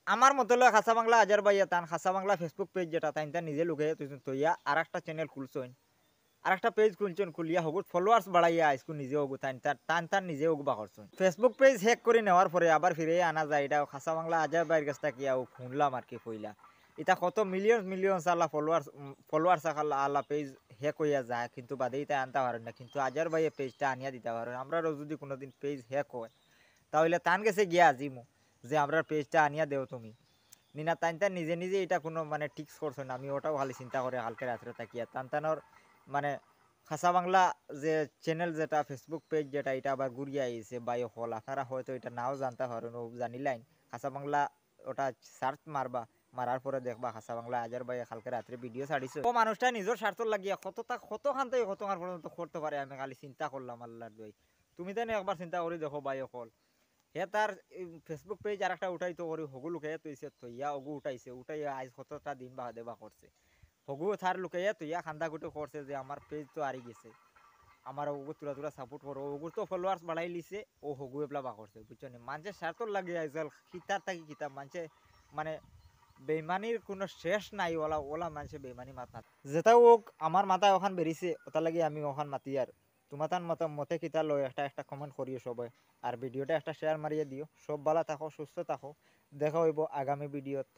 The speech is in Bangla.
আমার মতো লয় খাসা বাংলা আজার ভাইয়া তান খাসা বাংলা ফেসবুক পেজ যেটা তাই তা নিজে লুকে তৈয়া আর একটা চ্যানেল খুলছেন আর একটা পেজ খুলছেন খুলিয়া হগুত ফলোয়ার্স বাড়াইয়া আইসকু নিজে হগু তান নিজে হগু বা করছেন ফেসবুক পেজ হ্যাক করে নেওয়ার পরে আবার ফিরে আনা যায় এটা খাসা বাংলা আজার ভাইয়ের কাছ থেকে শুনলাম আর কি কইলা এটা কত মিলিয়ন মিলিয়ন আল্লাহ ফলোয়ার্স আল্লাহ পেজ হ্যাক হইয়া যায় কিন্তু বাদেই তাই আনতে পারেন না কিন্তু আজার ভাইয়ের পেজটা আনিয়া দিতে পারেন আমরাও যদি কোনোদিন পেজ হ্যাক হয় তাহলে তান গেছে গিয়া আজিমু যে আমরা পেজটা আনিয়া দেও তুমি নিনা তান নিজে নিজে এটা কোনো মানে টিক্স করছে না আমি ওটাও খালি চিন্তা করে হালকা রাত্রে তাকিয়া তানর মানে খাসা বাংলা যে চ্যানেল যেটা ফেসবুক পেজ যেটা এটা আবার ঘুরিয়ে আইছে বা হল আপনারা হয়তো এটা নাও জানতে পারেন ও জানিলাইন খাসা বাংলা ওটা সার্চ মারবা মারার পরে দেখবা খাসা বাংলা আজার ভাই কালকে রাত্রে ভিডিও ছাড়িছে ও মানুষটা নিজের স্বার্থ লাগিয়া কত খান থেকে কত খান পর্যন্ত করতে পারে আমি খালি চিন্তা করলাম আল্লাহর দই তুমি তো একবার চিন্তা করে দেখো ভাই অকল হে তার ফেসবুক পেজ আর একটা উঠাইতো করি হগু লুকাইয়া তৈছে তৈয়া অগু উঠাইছে উঠাইয়া আজ কতটা দিন বা দেবা করছে হগু থার লুকাইয়া তৈয়া খান্দা গুটো করছে যে আমার পেজ তো আরি গেছে আমার ওগু তুলা তুলা সাপোর্ট করো ওগুর তো ফলোয়ার্স বাড়াই লিছে ও হগু এবলা বা করছে বুঝছো নি মানুষের স্বার্থ লাগে আজকাল খিতার থাকি খিতা মানুষে মানে বেইমানির কোনো শেষ নাই ওলা ওলা মানুষে বেইমানি মাত না যেটা ওক আমার মাথায় ওখান বেরিয়েছে ওটা লাগে আমি ওখান মাতি আর তোমার তার মতে কিতা লয় একটা একটা কমেন্ট করিও সবাই আর ভিডিওটা একটা শেয়ার মারিয়ে দিও সব ভালো থাকো সুস্থ থাকো দেখা হইব আগামী ভিডিওত।